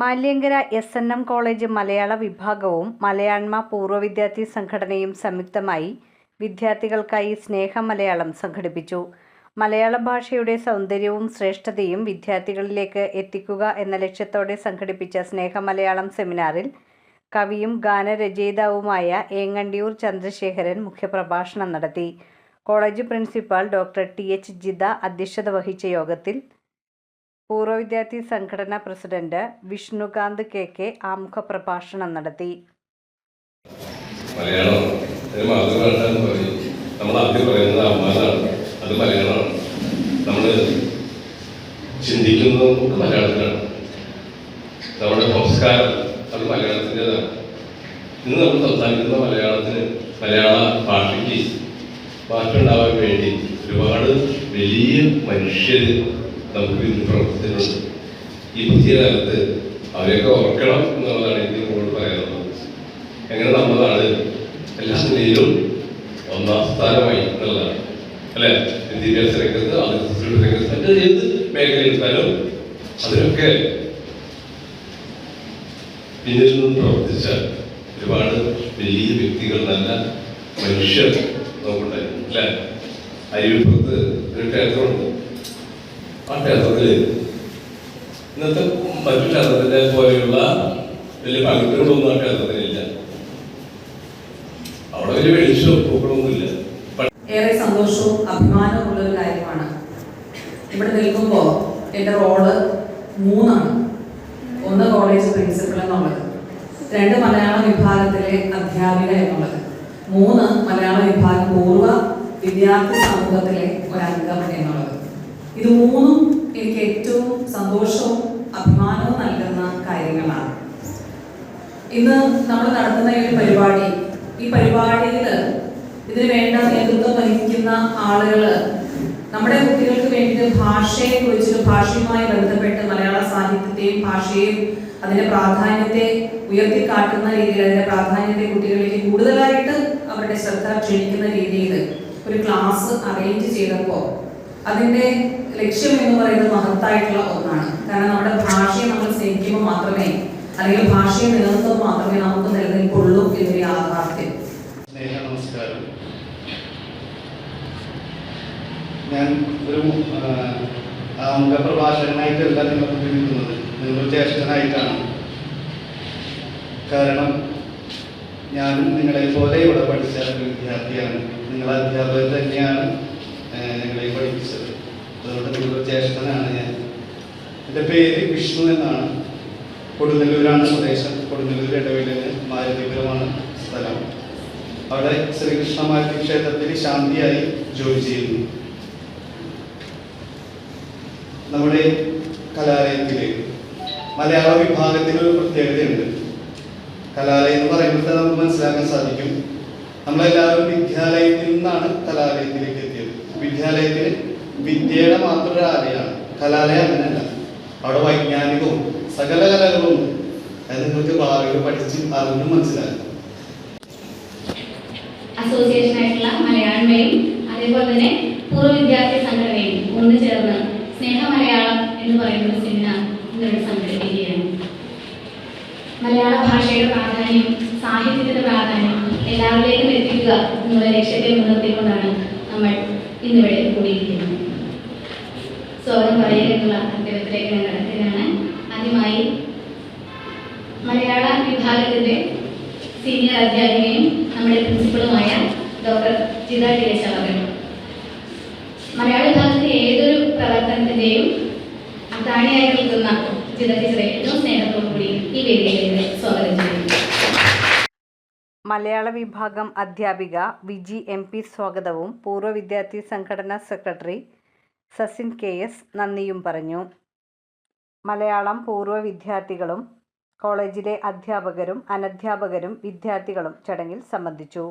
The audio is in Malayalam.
മാല്യങ്കര SNM കോളേജ് മലയാള വിഭാഗവും മലയാണ്മ പൂർവ്വ വിദ്യാർത്ഥി സംഘടനയും സംയുക്തമായി വിദ്യാർത്ഥികൾക്കായി സ്നേഹമലയാളം സംഘടിപ്പിച്ചു. മലയാള ഭാഷയുടെ സൗന്ദര്യവും ശ്രേഷ്ഠതയും വിദ്യാർത്ഥികളിലേക്ക് എത്തിക്കുക എന്ന ലക്ഷ്യത്തോടെ സംഘടിപ്പിച്ച സ്നേഹമലയാളം സെമിനാറിൽ കവിയും ഗാനരചയിതാവുമായ ഏങ്ങണ്ടിയൂർ ചന്ദ്രശേഖരൻ മുഖ്യപ്രഭാഷണം നടത്തി. College principal doctor TH Jitha അധ്യക്ഷത വഹിച്ച യോഗത്തിൽ പൂർവ്വ വിദ്യാർത്ഥി സംഘടനാ പ്രസിഡന്റ് വിഷ്ണുകാന്ത് KK ആമുഖ പ്രഭാഷണം നടത്തി. മലയാളം മാതൃഭാഷ എന്ന് പറയും. നമ്മൾ ആദ്യം പറയുന്നത് അമ്മാനാണ്, അത് മലയാളമാണ്. നമ്മൾ ചിന്തിക്കുന്നതും മലയാളത്തിലാണ്. നമ്മുടെ സംസ്കാരം അത് മലയാളത്തിൻ്റെതാണ്. ഇന്ന് നമ്മൾ സംസാരിക്കുന്ന മലയാള ഭാഷയ്ക്ക് മാറ്റമുണ്ടാവാൻ വേണ്ടി ഒരുപാട് വലിയ മനുഷ്യർ നമുക്ക് ഇന്ന് പ്രവർത്തിച്ചിട്ടുണ്ട്. ഈ പുതിയ കാലത്ത് അവരെയൊക്കെ ഓർക്കണം എന്നുള്ളതാണ് എനിക്ക് നിങ്ങളോട് പറയാനുള്ളത്. എങ്ങനെ നമ്മുടെ നാട് എല്ലാ നിലയിലും ഒന്നാം സ്ഥാനമായി എന്നുള്ളതാണ്, അല്ലെ? വിദ്യാഭ്യാസ രംഗത്ത്, ആരോഗ്യ രംഗത്ത്, മറ്റേ ഏത് മേഖലയെടുത്താലും അതിനൊക്കെ പിന്നിൽ നിന്നും പ്രവർത്തിച്ച ഒരുപാട് വലിയ വ്യക്തികൾ, നല്ല മനുഷ്യർ നമുക്കുണ്ടായിരുന്നു, അല്ലെ? അരുവിപ്പുറത്ത് ഒരു ക്ഷേത്രമുണ്ട്. ആ ക്ഷേത്രത്തിൽ ഇന്നത്തെ മറ്റു ക്ഷേത്രത്തിലെ പോലെയുള്ള വലിയ പങ്കുകളൊന്നും ആ ക്ഷേത്രത്തിലില്ല. അവിടെ വലിയ വെളിച്ചവും പൂക്കളൊന്നുമില്ല. ഏറെ സന്തോഷവും അഭിമാനവും ഉള്ള ഒരു കാര്യമാണ്. ഇവിടെ നിൽക്കുമ്പോൾ എൻ്റെ റോള് 3ആണ്. 1 കോളേജ് പ്രിൻസിപ്പൽ എന്നുള്ളത്, 2 മലയാള വിഭാഗത്തിലെ അധ്യാപിക എന്നുള്ളത്, 3 മലയാള വിഭാഗം പൂർവ്വ വിദ്യാർത്ഥി സമൂഹത്തിലെ ഒരംഗം എന്നുള്ളത്. ഇത് 3ഉം എനിക്ക് ഏറ്റവും സന്തോഷവും അഭിമാനവും നൽകുന്ന കാര്യങ്ങളാണ്. ഇന്ന് നമ്മൾ നടത്തുന്ന ഈ പരിപാടിയിൽ ഇതിന് വേണ്ട നേതൃത്വം വഹിക്കുന്ന ആളുകൾ നമ്മുടെ കുട്ടികൾക്ക് വേണ്ടി ഭാഷയെ കുറിച്ച്, ഭാഷയുമായി ബന്ധപ്പെട്ട് മലയാള സാഹിത്യത്തെയും ഭാഷയെയും അതിന്റെ പ്രാധാന്യത്തെ ഉയർത്തിക്കാട്ടുന്ന രീതിയിൽ, അതിന്റെ പ്രാധാന്യത്തെ കുട്ടികളിലേക്ക് കൂടുതലായിട്ട് അവരുടെ ശ്രദ്ധ ക്ഷണിക്കുന്ന രീതിയിൽ ഒരു ക്ലാസ് അറേഞ്ച് ചെയ്തപ്പോൾ അതിന്റെ ലക്ഷ്യം എന്ന് പറയുന്നത് മഹത്തായിട്ടുള്ള ഒന്നാണ്. കാരണം നമ്മുടെ ഭാഷയെ നമ്മൾ സ്നേഹിക്കുമ്പോൾ മാത്രമേ, അല്ലെങ്കിൽ ഭാഷയെ നിലനിർത്തുമ്പോൾ മാത്രമേ നമുക്ക് നിലനിൽപ്പുള്ളൂ എന്നൊരു യാഥാർത്ഥ്യം. നമസ്കാരം. ഞാൻ ഒരു ആമുഖ പ്രഭാഷകനായിട്ടല്ല നിങ്ങൾക്ക് നിൽക്കുന്നത്, നിങ്ങളൊരു ജ്യേഷ്ഠനായിട്ടാണ്. കാരണം ഞാനും നിങ്ങളെ പോലെ ഇവിടെ പഠിച്ച ഒരു വിദ്യാർത്ഥിയാണ്. നിങ്ങളെ അധ്യാപകർ തന്നെയാണ് ഞങ്ങളെ പഠിപ്പിച്ചത്. അതുകൊണ്ട് നിങ്ങളൊരു ജ്യേഷ്ഠനാണ് ഞാൻ. എൻ്റെ പേര് വിഷ്ണു എന്നാണ്. കൊടുങ്ങല്ലൂരാണ് സ്വദേശം. കൊടുങ്ങല്ലൂർ ഇടവിലിന് മാരുതിപുരമാണ് സ്ഥലം. അവിടെ ശ്രീകൃഷ്ണ മാരുതി ക്ഷേത്രത്തിൽ ശാന്തിയായി ജോലി ചെയ്യുന്നു. നമ്മുടെ കലാലയത്തിൽ മലയാള വിഭാഗത്തിനൊരു പ്രത്യേകതയുണ്ട്. കലാലയം എന്ന് പറയുമ്പോൾ നമുക്ക് മനസ്സിലാക്കാൻ സാധിക്കും, നമ്മളെല്ലാവരും വിദ്യാലയത്തിൽ നിന്നാണ് കലാലയത്തിലേക്ക് എത്തിയത്. വിദ്യാലയത്തിന് വിദ്യയുടെ മാത്രം ഒരു ആലയമാണ്. കലാലയം അങ്ങനെയല്ല. അവിടെ വൈജ്ഞാനികവും സകല കലകളും ഉണ്ട്. അത് നിങ്ങൾക്ക് ഭാവിയിൽ പഠിച്ച് അറിഞ്ഞും മനസ്സിലാക്കും. അസോസിയേഷനായിട്ടുള്ള മലയാണ്മയും അതേപോലെ തന്നെ പൂർവ്വ വിദ്യാർത്ഥി സംഘടനയും ഒന്നു ചേർന്ന് സ്നേഹമലയാളം എന്ന് പറയുന്ന സെമിനാർ ഇന്നിവിടെ സംഘടിപ്പിക്കുകയാണ്. മലയാള ഭാഷയുടെ പ്രാധാന്യം, സാഹിത്യത്തിന്റെ പ്രാധാന്യം എല്ലാവരിലേക്കും എത്തിക്കുക എന്നുള്ള ലക്ഷ്യത്തെ മുൻനിർത്തിക്കൊണ്ടാണ് നമ്മൾ ഇന്നിവിടെ കൂടിയിരിക്കുന്നത്. സ്വാഗതം പറയുക എന്നുള്ള അദ്ദേഹത്തിലേക്ക് ഞാൻ കടക്കുകയാണ്. ആദ്യമായി മലയാള വിഭാഗത്തിന്റെ സീനിയർ അധ്യാപികയും നമ്മുടെ പ്രിൻസിപ്പളുമായ ഡോക്ടർ ജിത TH അവർ മലയാള വിഭാഗത്തിന്റെ ഏതൊരു പ്രവർത്തനത്തിന്റെയും അത്താണിയായി നിൽക്കുന്ന ജിത ടീച്ചറെ ഏറ്റവും സ്നേഹത്തോടു കൂടി ഈ വേദിയിലേക്ക് സ്വാഗതം ചെയ്യുന്നു. മലയാള വിഭാഗം അധ്യാപിക വിജി MP സ്വാഗതവും പൂർവ്വ വിദ്യാർത്ഥി സംഘടനാ സെക്രട്ടറി സസിൻ KS നന്ദിയും പറഞ്ഞു. മലയാളം പൂർവ്വ വിദ്യാർത്ഥികളും കോളേജിലെ അധ്യാപകരും അനധ്യാപകരും വിദ്യാർത്ഥികളും ചടങ്ങിൽ സംബന്ധിച്ചു.